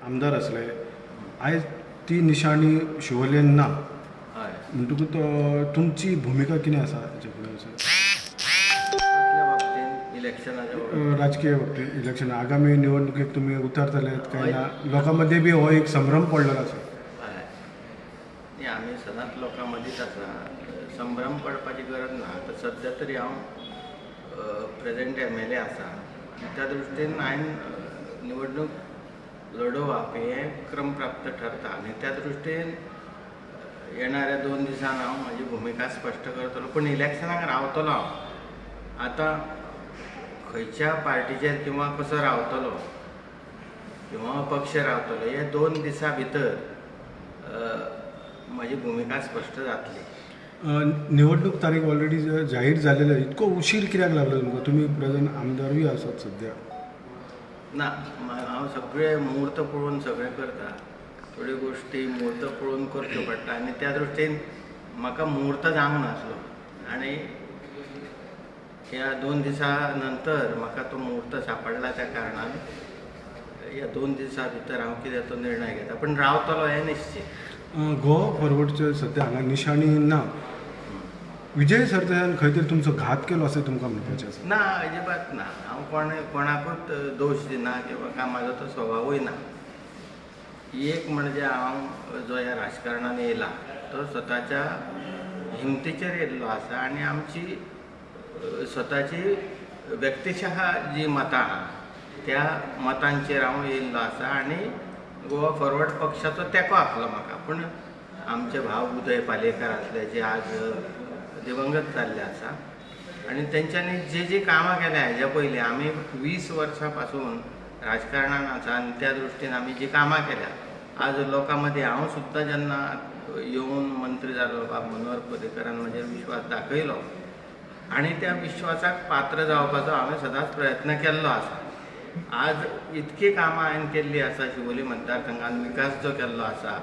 आमदार असले आयज ती निशाणी शिवोलेन ना हय म्हणटकूच तुमची भुमिका कितें आसा हेचे फुडें कसल्या बाबतीन इलेक्शनाच्या बाबतीन राजकीय बाबतींत इलेक्शन आगामी निवडणुकेक तुमी उतरतलेत काय ना लोकां मदीं बी हो एक संभ्रम पडलेलो आसा हय न्ही आमी सदांच लोकां मदींच आसा संभ्रम पडपाची गरज ना आतां सद्या तरी हांव प्रेजेंट MLA आसा आनी त्या दृश्टीन हांवें निवडणूक लडोवप हें क्रमप्राप्त ठरता आनी त्या दृश्टीन येणाऱ्या 2 दिसान हांव म्हाजी भुमिका स्पश्ट करतलो पूण इलेक्शनाक रावतलो हांव आतां खंयच्या पार्टीचेर किंवा कसो रावतलो किंवा पक्ष रावतलो हे 2 दिसां भितर म्हाजी भुमिका स्पश्ट जातली निवडणूक तारीख ऑलरेडी जाहीर जालेली आहे इतको उशीर कित्याक लागलो तुमकां तुमी प्रेझेंट आमदारूय आसात सध्या ना हांव सगळे मुहूर्त पळोवन सगळें करता थोड्यो गोश्टी मुहूर्त पळोवन करच्यो पडटा आनी त्या दृश्टीन म्हाका मुहूर्त जावंक नासलो आनी ह्या 2 दिसां नंतर म्हाका तो मुहूर्त सांपडला त्या कारणान ह्या 2 दिसां भितर हांव कितें तो निर्णय घेता पूण रावतलो हें निश्चित गोवा फॉरवर्डचे सध्या हांगा निशाणी ना विजय सरदेसायान खंय तरी तुमचो घात केलो अशें तुमकां म्हणपाचें आसा ना अजिबात ना हांव कोणाकूच दोश दिना किंवा काय म्हाजो तो स्वभावूय ना एक म्हणजे हांव जो ह्या राजकारणान येयला तो स्वताच्या हिमतीचेर येयल्लो आसा आनी आमची स्वताची व्यक्तिशः जी मतां आहा त्या मतांचेर हांव येयल्लो आसा आनी गोवा फॉरवर्ड पक्षाचो तेंको आसलो म्हाका पूण आमचे भाव उदय पालयेकर आसले जे आज दिवंगत जाल्ले आसा आनी तेंच्यांनी जी कामां केल्या हेज्या पयलीं आमी 20 वर्सां पासून राजकारणान आसा आनी त्या दृश्टीन आमी जी कामां केल्या आज लोकां मदीं हांव सुद्दां जेन्ना येवन मंत्री जालो बाब मनोहर पर्रीकरान म्हजेर विश्वास दाखयलो आनी त्या विश्वासाक पात्र जावपाचो हांवें सदांच प्रयत्न केल्लो आसा आज इतकी कामां हांवें केल्ली आसा शिवोली मतदारसंघान विकास जो केल्लो आसा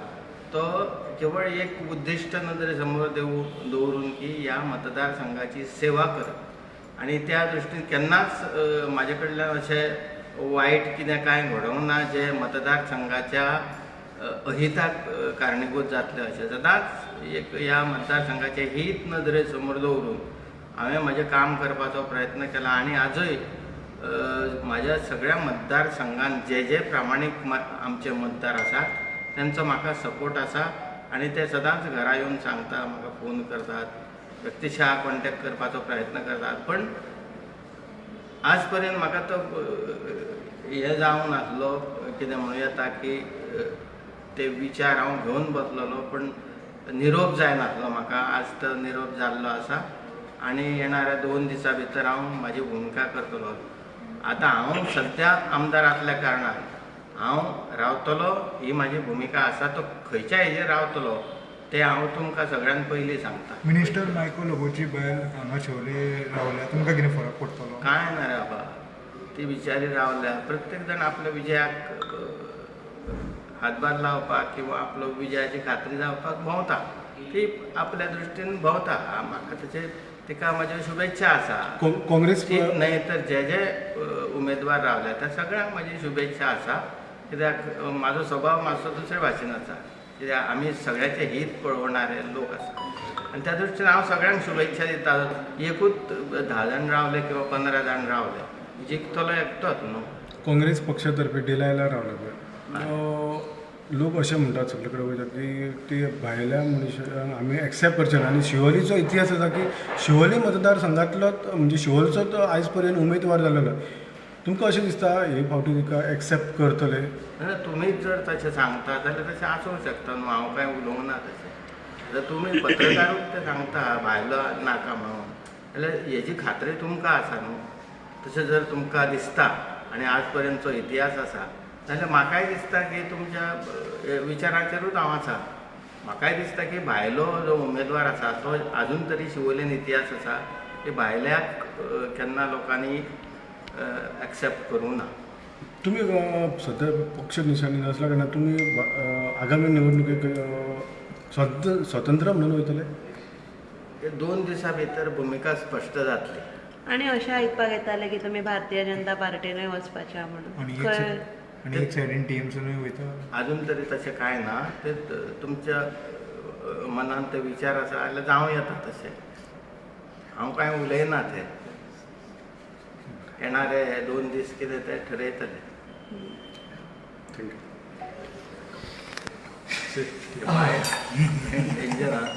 तो केवळ एक उद्दिश्ट नदरे समोर दवरून की ह्या मतदारसंघाची सेवा करप आनी त्या दृश्टीन केन्नाच म्हाजे कडल्यान अशें वायट कितें कांय घडोवंक ना जे मतदारसंघाच्या अहिताक कारणीभूत जातले अशें सदांच एक ह्या मतदारसंघाचें हीत नदरे समोर दवरून हांवें म्हाजें काम करपाचो प्रयत्न केला आनी आजूय म्हाज्या सगळ्या मतदारसंघान जे प्रामाणीक आमचे मतदार आसात तांचो म्हाका सपोर्ट आसा आनी ते सदांच घरा येवन सांगता म्हाका फोन करतात व्यक्तिशः कॉन्टेक्ट करपाचो प्रयत्न करतात पण आज पर्यंत म्हाका तो हें जावंक नासलो कितें म्हणूं येता की ते विचार हांव घेवन बसलेलो पण निरोप जायनासलो म्हाका आज तो निरोप जाल्लो आसा आनी येणाऱ्या 2 दिसां भितर हांव म्हाजी भुमिका करतलो आतां हांव सद्या आमदार आसल्या कारणान हांव रावतलो ही म्हाजी भुमिका आसा तो खंयच्या हेजेर रावतलो ते हांव तुमकां सगळ्यान पयलीं सांगता मिनिस्टर मायकल लोबोची बायल हांगा शिवोले रावल्या तुमकां कितें फरक पडटलो कांय ना रे बाबा ती बिचारी रावल्या प्रत्येक जाण आपल्या विजयाक हातभार लावपाक किंवा आपलो विजयाची खात्री जावपाक भोंवता ती आपल्या दृश्टीन भोंवता म्हाका ताचे तिका म्हाज्यो शुभेच्छा आसा काँग्रेस ती न्हय तर जे उमेदवार रावल्या त्या सगळ्यांक म्हाजी शुभेच्छा आसा कित्याक म्हाजो स्वभाव मातसो दुसरे भाशेन आसा कित्याक आमी सगळ्याचे हित पळोवणारे लोक आसा आनी त्या दृश्टीन हांव सगळ्यांक शुभेच्छा दिता एकूच 10 जाण रावले किंवा 15 जाण रावले जिखतलो एकटोच न्हू काँग्रेस पक्षातर्फे डिलायला रावले पळय लोक अशें म्हणटात सगळे कडेन वयतात की ती भायल्या मनशांक आमी एक्सेप्ट करचे ना आनी शिवोलीचो इतिहास आसा की शिवोली मतदारसंघांतलोच म्हणजे शिवोलचो तो आयज पर्यंत उमेदवार जाल्लो तुमकां अशें दिसता हे फावटी तिका एक्सेप्ट करतले तुमीच जर तशें सांगता जाल्यार तशें आसूंक शकता न्हू हांव कांय उलोवंक ना तशें जर तुमी पत्रकारूच ते सांगता भायलो नाका म्हणून जाल्यार हेजी खात्री तुमकां आसा न्हू तशें जर तुमकां दिसता आनी आज पर्यंतचो इतिहास आसा जाल्यार म्हाकाय दिसता की तुमच्या विचाराचेरूच हांव आसा म्हाकाय दिसता की भायलो जो उमेदवार आसा तो आजून तरी शिवोलेन इतिहास आसा की भायल्याक केन्ना लोकांनी एक्सेप्ट करूंक ना तुमी सध्या पक्ष निशाणी नसल्या कारणान तुमी आगामी निवडणुकेक स्वतंत्र म्हणून वयतले 2 दिसां भितर भुमिका स्पश्ट जातली आणि अशें आयकपाक येतालें की तुमी भारतीय जनता पार्टीनूय वचपाच्या आणि म्हणून आनी एक सायडीन टीम्सूनय वयता अजून तरी तशें कांय ना ते तुमच्या मनान ते विचार आसा जाल्यार जावं येता तशें हांव कांय उलयना ते येणारे हे 2 दीस कितें ते ठरयतले थँक्यू डेंजर आहा